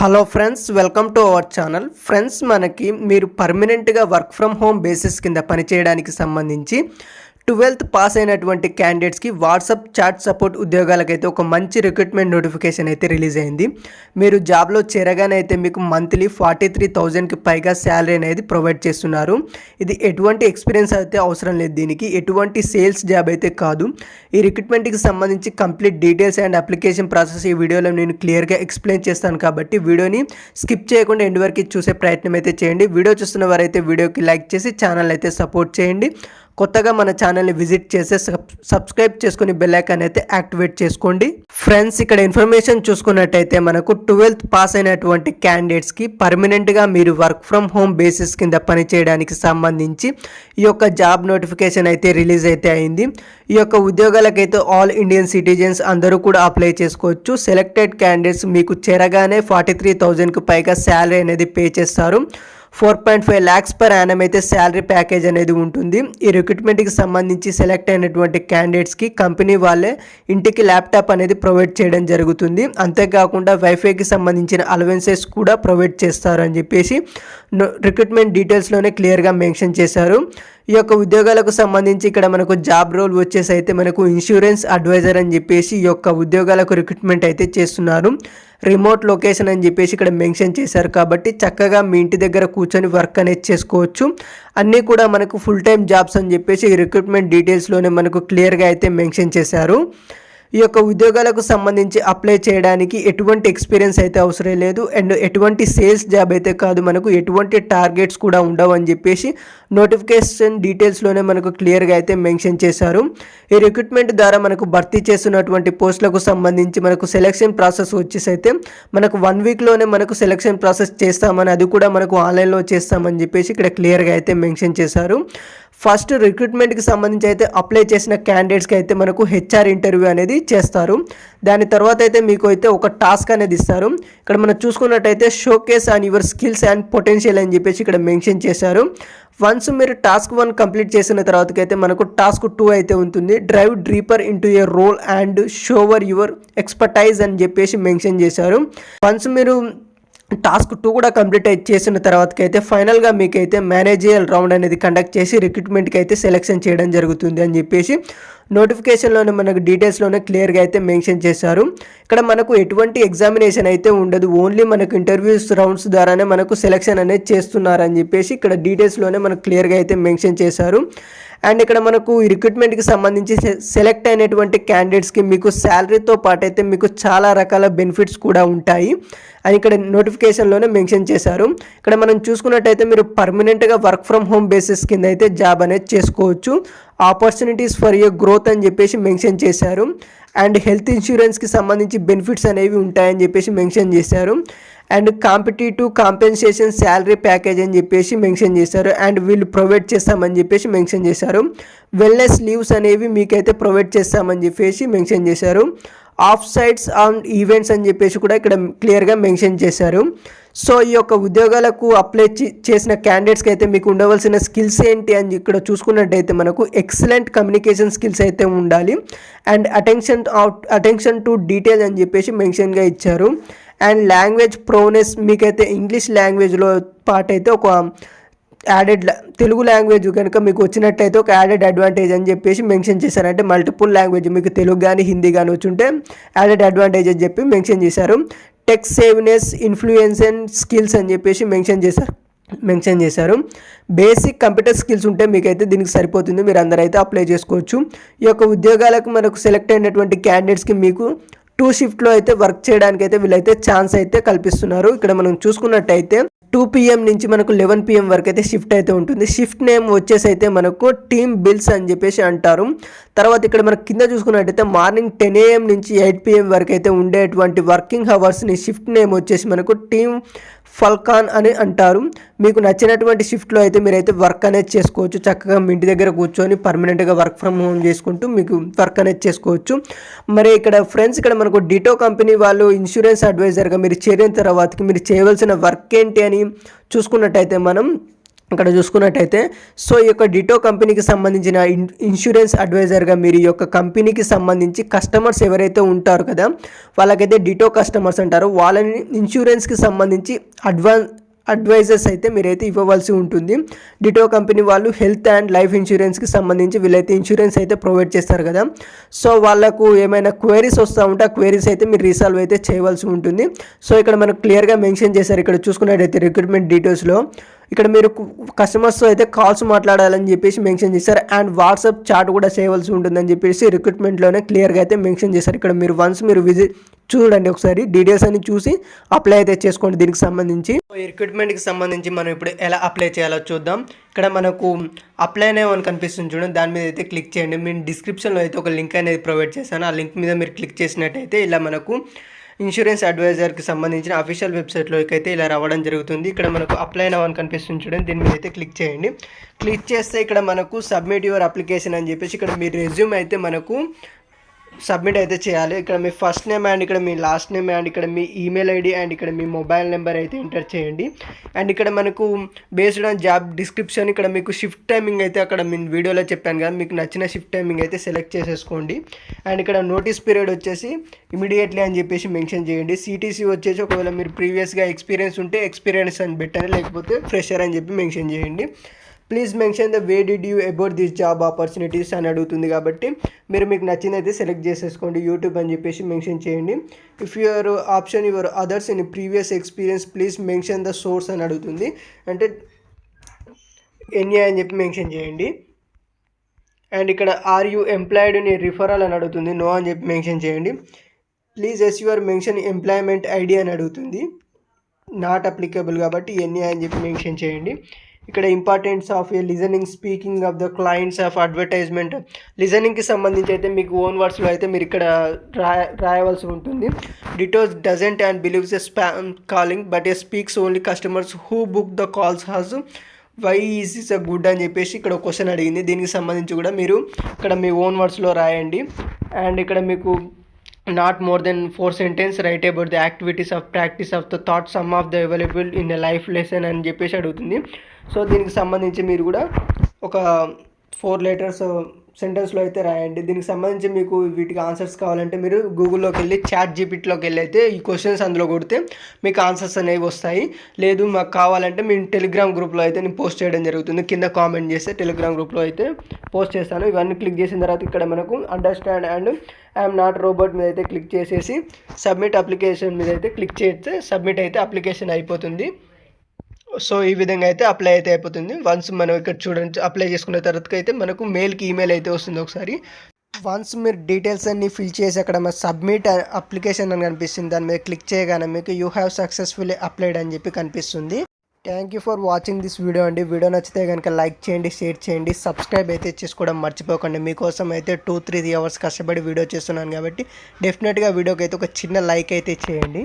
Hello friends, welcome to our channel. Friends, మనకి మీరు పర్మనెంట్గా వర్క్ ఫ్రమ్ హోమ్ బేసిస్ కింద పనిచేయడానికి సంబంధించి 12th పాస్ అయినటువంటి క్యాండిడేట్స్కి వాట్సాప్ చాట్ సపోర్ట్ ఉద్యోగాలకైతే ఒక మంచి రిక్రూట్మెంట్ నోటిఫికేషన్ అయితే రిలీజ్ అయింది. మీరు జాబ్లో చేరగానే అయితే మీకు మంత్లీ 43,000కి పైగా శాలరీ అనేది ప్రొవైడ్ చేస్తున్నారు. ఇది ఎటువంటి ఎక్స్పీరియన్స్ అయితే అవసరం లేదు, దీనికి ఎటువంటి సేల్స్ జాబ్ అయితే కాదు. ఈ రిక్రూట్మెంట్కి సంబంధించి complete details and application process ఈ వీడియోలో నేను క్లియర్గా ఎక్స్ప్లెయిన్ చేస్తాను, కాబట్టి వీడియోని స్కిప్ చేయకుండా ఎండ్ వరకు చూసే ప్రయత్నం అయితే చేయండి. వీడియో చూస్తున్న వారైతే వీడియోకి లైక్ చేసి ఛానల్ అయితే సపోర్ట్ చేయండి. కొత్తగా మన ఛానల్ని విజిట్ చేసి సబ్స్క్రైబ్ చేసుకుని బెల్ ఐకాన్ అయితే యాక్టివేట్ చేసుకోండి. ఫ్రెండ్స్, ఇక్కడ ఇన్ఫర్మేషన్ చూసుకున్నట్టయితే మనకు 12th పాస్ అయినటువంటి క్యాండిడేట్స్కి పర్మనెంట్గా మీరు వర్క్ ఫ్రమ్ హోమ్ బేసిస్ కింద పనిచేయడానికి సంబంధించి ఈ యొక్క జాబ్ నోటిఫికేషన్ అయితే రిలీజ్ అయితే అయింది. ఈ యొక్క ఉద్యోగాలకైతే ఆల్ ఇండియన్ సిటిజన్స్ అందరూ కూడా అప్లై చేసుకోవచ్చు. సెలెక్టెడ్ క్యాండిడేట్స్ మీకు చేరగానే 43,000కి పైగా శాలరీ అనేది పే చేస్తారు. 4.5 lakhs per annum అయితే శాలరీ ప్యాకేజ్ అనేది ఉంటుంది. ఈ రిక్రూట్మెంట్కి సంబంధించి సెలెక్ట్ అయినటువంటి క్యాండిడేట్స్కి కంపెనీ వాళ్ళే ఇంటికి ల్యాప్టాప్ అనేది ప్రొవైడ్ చేయడం జరుగుతుంది. అంతేకాకుండా వైఫైకి సంబంధించిన అలవెన్సెస్ కూడా ప్రొవైడ్ చేస్తారు అని చెప్పేసి రిక్రూట్మెంట్ డీటెయిల్స్లోనే క్లియర్గా మెన్షన్ చేశారు. ఈ యొక్క ఉద్యోగాలకు సంబంధించి ఇక్కడ మనకు జాబ్ రోల్ వచ్చేసి అయితే మనకు ఇన్సూరెన్స్ అడ్వైజర్ అని చెప్పేసి ఈ యొక్క ఉద్యోగాలకు రిక్రూట్మెంట్ అయితే చేస్తున్నారు. రిమోట్ లొకేషన్ అని చెప్పేసి ఇక్కడ మెన్షన్ చేశారు, కాబట్టి చక్కగా మీ ఇంటి దగ్గర కూర్చొని వర్క్ అనేది చేసుకోవచ్చు. అన్నీ కూడా మనకు ఫుల్ టైం జాబ్స్ అని చెప్పేసి ఈ రిక్రూట్మెంట్ డీటెయిల్స్లోనే మనకు క్లియర్గా అయితే మెన్షన్ చేశారు. ఈ యొక్క ఉద్యోగాలకు సంబంధించి అప్లై చేయడానికి ఎటువంటి ఎక్స్పీరియన్స్ అయితే అవసరం లేదు, అండ్ ఎటువంటి సేల్స్ జాబ్ అయితే కాదు, మనకు ఎటువంటి టార్గెట్స్ కూడా ఉండవు అని చెప్పేసి నోటిఫికేషన్ డీటెయిల్స్లోనే మనకు క్లియర్గా అయితే మెన్షన్ చేశారు. ఈ రిక్రూట్మెంట్ ద్వారా మనకు భర్తీ చేస్తున్నటువంటి పోస్టులకు సంబంధించి మనకు సెలెక్షన్ ప్రాసెస్ వచ్చేసి అయితే మనకు 1 వీక్లోనే మనకు సెలెక్షన్ ప్రాసెస్ చేస్తామని, అది కూడా మనకు ఆన్లైన్లో చేస్తామని చెప్పేసి ఇక్కడ క్లియర్గా అయితే మెన్షన్ చేశారు. ఫస్ట్ రిక్రూట్మెంట్కి సంబంధించి అయితే అప్లై చేసిన క్యాండిడేట్స్కి అయితే మనకు హెచ్ఆర్ ఇంటర్వ్యూ అనేది చేస్తారు. దాని తర్వాత అయితే మీకు అయితే ఒక టాస్క్ అనేది ఇస్తారు. ఇక్కడ మనం చూసుకున్నట్టయితే showcase on your skills and potential అని చెప్పేసి ఇక్కడ మెన్షన్ చేశారు. వన్స్ మీరు టాస్క్ 1 కంప్లీట్ చేసిన తర్వాతకైతే మనకు టాస్క్ 2 అయితే ఉంటుంది. Drive deeper into a role and shower your expertise అని చెప్పేసి మెన్షన్ చేశారు. వన్స్ మీరు టాస్క్ 2 కూడా కంప్లీట్ చేసిన తర్వాతకి అయితే ఫైనల్గా మీకైతే మేనేజియల్ రౌండ్ అనేది కండక్ట్ చేసి రిక్రూట్మెంట్కి అయితే సెలెక్షన్ చేయడం జరుగుతుంది అని చెప్పేసి నోటిఫికేషన్లోనే మనకు డీటెయిల్స్లోనే క్లియర్గా అయితే మెన్షన్ చేశారు. ఇక్కడ మనకు ఎటువంటి ఎగ్జామినేషన్ అయితే ఉండదు, ఓన్లీ మనకు ఇంటర్వ్యూస్ రౌండ్స్ ద్వారానే మనకు సెలెక్షన్ అనేది చేస్తున్నారని చెప్పేసి ఇక్కడ డీటెయిల్స్లోనే మనకు క్లియర్గా అయితే మెన్షన్ చేశారు. అండ్ ఇక్కడ మనకు ఈ రిక్రూట్మెంట్కి సంబంధించి సెలెక్ట్ అయినటువంటి క్యాండిడేట్స్కి మీకు శాలరీతో పాటు అయితే మీకు చాలా రకాల బెనిఫిట్స్ కూడా ఉంటాయి అని ఇక్కడ నోటిఫికేషన్లోనే మెన్షన్ చేశారు. ఇక్కడ మనం చూసుకున్నట్టయితే మీరు పర్మనెంట్గా వర్క్ ఫ్రమ్ హోమ్ బేసిస్ కింద అయితే జాబ్ అనేది చేసుకోవచ్చు. ఆపర్చునిటీస్ ఫర్ యర్ గ్రోత్ అని చెప్పేసి మెన్షన్ చేశారు. అండ్ హెల్త్ ఇన్సూరెన్స్కి సంబంధించి బెనిఫిట్స్ అనేవి ఉంటాయని చెప్పేసి మెన్షన్ చేశారు. And competitive compensation salary package అని చెప్పేసి మెన్షన్ చేశారు. అండ్ వీళ్ళు ప్రొవైడ్ చేస్తామని చెప్పేసి మెన్షన్ చేశారు. వెల్నెస్ లీవ్స్ అనేవి మీకైతే ప్రొవైడ్ చేస్తామని చెప్పేసి మెన్షన్ చేశారు. ఆఫ్ సైట్స్ అండ్ ఈవెంట్స్ అని చెప్పేసి కూడా ఇక్కడ క్లియర్గా మెన్షన్ చేశారు. సో ఈ యొక్క ఉద్యోగాలకు అప్లై చేసిన క్యాండిడేట్స్కి అయితే మీకు ఉండవలసిన స్కిల్స్ ఏంటి అని ఇక్కడ చూసుకున్నట్టయితే మనకు ఎక్సలెంట్ కమ్యూనికేషన్ స్కిల్స్ అయితే ఉండాలి. అండ్ అటెన్షన్ టు డీటెయిల్ అని చెప్పేసి మెన్షన్గా ఇచ్చారు. అండ్ లాంగ్వేజ్ ప్రోనెస్ మీకైతే ఇంగ్లీష్ లాంగ్వేజ్లో పాటు అయితే ఒక యాడెడ్ తెలుగు లాంగ్వేజ్ కనుక మీకు వచ్చినట్టయితే ఒక యాడెడ్ అడ్వాంటేజ్ అని చెప్పేసి మెన్షన్ చేశారు. అంటే మల్టిపుల్ లాంగ్వేజ్ మీకు తెలుగు కానీ హిందీ కానీ వచ్చుంటే యాడెడ్ అడ్వాంటేజ్ అని చెప్పి మెన్షన్ చేశారు. టెక్ సేవ్నెస్ ఇన్ఫ్లుయెన్స్ అండ్ స్కిల్స్ అని చెప్పేసి మెన్షన్ చేశారు. బేసిక్ కంప్యూటర్ స్కిల్స్ ఉంటే మీకైతే దీనికి సరిపోతుంది, మీరు అందరూ అయితే అప్లై చేసుకోవచ్చు. ఈ యొక్క ఉద్యోగాలకు మనకు సెలెక్ట్ అయినటువంటి క్యాండిడేట్స్కి మీకు 2 షిఫ్ట్లో అయితే వర్క్ చేయడానికి అయితే వీళ్ళైతే ఛాన్స్ అయితే కల్పిస్తున్నారు. ఇక్కడ మనం చూసుకున్నట్టయితే 2 PM నుంచి మనకు 11 PM వరకు అయితే షిఫ్ట్ అయితే ఉంటుంది. షిఫ్ట్ నేమ్ వచ్చేసి అయితే మనకు టీమ్ బిల్స్ అని చెప్పేసి అంటారు. తర్వాత ఇక్కడ మనకు కింద చూసుకున్నట్టయితే మార్నింగ్ 10 AM నుంచి 8 PM వరకు అయితే ఉండేటువంటి వర్కింగ్ అవర్స్ని షిఫ్ట్ నేమ్ వచ్చేసి మనకు టీమ్ ఫల్కాన్ అని అంటారు. మీకు నచ్చినటువంటి షిఫ్ట్లో అయితే మీరైతే వర్క్ అనేది చేసుకోవచ్చు. చక్కగా మీ ఇంటి దగ్గర కూర్చొని పర్మనెంట్గా వర్క్ ఫ్రమ్ హోమ్ చేసుకుంటూ మీకు వర్క్ అనేది చేసుకోవచ్చు. మరి ఇక్కడ ఫ్రెండ్స్, ఇక్కడ మనకు డిటో కంపెనీ వాళ్ళు ఇన్సూరెన్స్ అడ్వైజర్గా మీరు చేరిన తర్వాతకి మీరు చేయవలసిన వర్క్ ఏంటి అని చూసుకున్నట్టయితే మనం ఇక్కడ చూసుకున్నట్టయితే సో ఈ యొక్క డిటో కంపెనీకి సంబంధించిన ఇన్సూరెన్స్ అడ్వైజర్గా మీరు ఈ యొక్క కంపెనీకి సంబంధించి కస్టమర్స్ ఎవరైతే ఉంటారో కదా వాళ్ళకైతే డిటో కస్టమర్స్ అంటారు. వాళ్ళని ఇన్సూరెన్స్కి సంబంధించి అడ్వైజర్స్ అయితే మీరైతే ఇవ్వవలసి ఉంటుంది. డిటో కంపెనీ వాళ్ళు హెల్త్ అండ్ లైఫ్ ఇన్సూరెన్స్కి సంబంధించి వీళ్ళైతే ఇన్సూరెన్స్ అయితే ప్రొవైడ్ చేస్తారు కదా. సో వాళ్ళకు ఏమైనా క్వైరీస్ వస్తూ ఉంటే ఆ క్వైరీస్ అయితే మీరు రీసాల్వ్ అయితే చేయవలసి ఉంటుంది. సో ఇక్కడ మనకు క్లియర్గా మెన్షన్ చేశారు. ఇక్కడ చూసుకున్నట్టయితే రిక్రూట్మెంట్ డీటెయిల్స్లో ఇక్కడ మీరు కస్టమర్స్తో అయితే కాల్స్ మాట్లాడాలని చెప్పేసి మెన్షన్ చేశారు. అండ్ వాట్సాప్ చాట్ కూడా చేయవలసి ఉంటుందని చెప్పేసి రిక్రూట్మెంట్లోనే క్లియర్గా అయితే మెన్షన్ చేశారు. ఇక్కడ మీరు వన్స్ మీరు విజిట్ చూడండి, ఒకసారి డీటెయిల్స్ అన్ని చూసి అప్లై అయితే చేసుకోండి. దీనికి సంబంధించి ఈ రిక్రూట్మెంట్కి సంబంధించి మనం ఇప్పుడు ఎలా అప్లై చేయాలో చూద్దాం. ఇక్కడ మనకు అప్లై అనే అని కనిపిస్తుంది చూడండి, దాని మీద అయితే క్లిక్ చేయండి. నేను డిస్క్రిప్షన్లో అయితే ఒక లింక్ అనేది ప్రొవైడ్ చేశాను. ఆ లింక్ మీద మీరు క్లిక్ చేసినట్టయితే ఇలా మనకు ఇన్సూరెన్స్ అడ్వైజర్కి సంబంధించిన అఫీషియల్ వెబ్సైట్లోకి అయితే ఇలా రావడం జరుగుతుంది. ఇక్కడ మనకు అప్లై నౌ అని కనిపిస్తుంది చూడండి, దీని మీద అయితే క్లిక్ చేయండి. క్లిక్ చేస్తే ఇక్కడ మనకు సబ్మిట్ యువర్ అప్లికేషన్ అని చెప్పేసి ఇక్కడ మీ రెజ్యూమ్ అయితే మనకు సబ్మిట్ అయితే చేయాలి. ఇక్కడ మీ ఫస్ట్ నేమ్ అండ్ ఇక్కడ మీ లాస్ట్ నేమ్ అండ్ ఇక్కడ మీ ఈమెయిల్ ఐడి అండ్ ఇక్కడ మీ మొబైల్ నెంబర్ అయితే ఎంటర్ చేయండి. అండ్ ఇక్కడ మనకు బేస్డ్ ఆన్ జాబ్ డిస్క్రిప్షన్ ఇక్కడ మీకు షిఫ్ట్ టైమింగ్ అయితే అక్కడ నేను వీడియోలో చెప్పాను కదా, మీకు నచ్చిన షిఫ్ట్ టైమింగ్ అయితే సెలెక్ట్ చేసేసుకోండి. అండ్ ఇక్కడ నోటీస్ పీరియడ్ వచ్చేసి ఇమీడియట్లీ అని చెప్పేసి మెన్షన్ చేయండి. సిటీసీ వచ్చేసి ఒకవేళ మీరు ప్రీవియస్గా ఎక్స్పీరియన్స్ ఉంటే ఎక్స్పీరియన్స్ అని పెట్టండి, లేకపోతే ఫ్రెషర్ అని చెప్పి మెన్షన్ చేయండి. Please mention the way did you about this job opportunities అని అడుగుతుంది, కాబట్టి మీరు మీకు నచ్చినైతే సెలెక్ట్ చేసేసుకోండి. యూట్యూబ్ అని చెప్పేసి మెన్షన్ చేయండి. If your option your others in previous experience please mention the source అని అడుగుతుంది, అంటే ఎన్ఏ అని చెప్పి మెన్షన్ చేయండి. అండ్ ఇక్కడ are you employed in referral అని అడుగుతుంది, నో అని చెప్పి మెన్షన్ చేయండి. Please as your mention employment ID అని అడుగుతుంది, నాట్ అప్లికబుల్ కాబట్టి ఎన్ఏ అని చెప్పి మెన్షన్ చేయండి. ఇక్కడ importance of a listening speaking of the clients of advertisement, లిజనింగ్కి సంబంధించి అయితే మీకు ఓన్ వర్డ్స్లో అయితే మీరు ఇక్కడ రాయవలసి ఉంటుంది. Dittos doesn't and believes a spam calling but a speaks only customers who book the calls has why is is a good అని చెప్పేసి ఇక్కడ క్వశ్చన్ అడిగింది. దీనికి సంబంధించి కూడా మీరు ఇక్కడ మీ ఓన్ వర్డ్స్లో రాయండి. అండ్ ఇక్కడ మీకు not more than 4 sentences write about the activities of practice of the thought some of the available in a life lesson అని చెప్పేసి అడుగుతుంది. సో దీనికి సంబంధించి మీరు కూడా ఒక 4 letters సెంటెన్స్లో అయితే రాయండి. దీనికి సంబంధించి మీకు వీటికి ఆన్సర్స్ కావాలంటే మీరు గూగుల్లోకి వెళ్ళి చాట్ జీపీటీలోకి వెళ్ళి అయితే ఈ క్వశ్చన్స్ అందులో కొడితే మీకు ఆన్సర్స్ అనేవి వస్తాయి. లేదు మాకు కావాలంటే మేము టెలిగ్రామ్ గ్రూప్లో అయితే నేను పోస్ట్ చేయడం జరుగుతుంది, కింద కామెంట్ చేస్తే టెలిగ్రామ్ గ్రూప్లో అయితే పోస్ట్ చేస్తాను. ఇవన్నీ క్లిక్ చేసిన తర్వాత ఇక్కడ మనకు understand and I'm not robot మీద అయితే క్లిక్ చేసేసి సబ్మిట్ అప్లికేషన్ మీద అయితే క్లిక్ చేస్తే సబ్మిట్ అయితే అప్లికేషన్ అయిపోతుంది. సో ఈ విధంగా అయితే అప్లై అయితే అయిపోతుంది. వన్స్ మనం ఇక్కడ చూడండి అప్లై చేసుకున్న తర్వాత అయితే మనకు మెయిల్కి ఈమెయిల్ అయితే వస్తుంది. ఒకసారి వన్స్ మీరు డీటెయిల్స్ అన్ని ఫిల్ చేసి అక్కడ మన సబ్మిట్ అప్లికేషన్ అని కనిపిస్తుంది, దాని మీద క్లిక్ చేయగానే మీకు యూ హ్యావ్ సక్సెస్ఫుల్లీ అప్లైడ్ అని చెప్పి కనిపిస్తుంది. Thank you for watching this video అండి. వీడియో నచ్చితే కనుక లైక్ చేయండి, షేర్ చేయండి, సబ్స్క్రైబ్ అయితే చేసుకోవడం మర్చిపోకండి. మీకోసం అయితే 2-3 అవర్స్ కష్టపడి వీడియో చేస్తున్నాను కాబట్టి డెఫినెట్గా వీడియోకి అయితే ఒక చిన్న లైక్ అయితే చేయండి.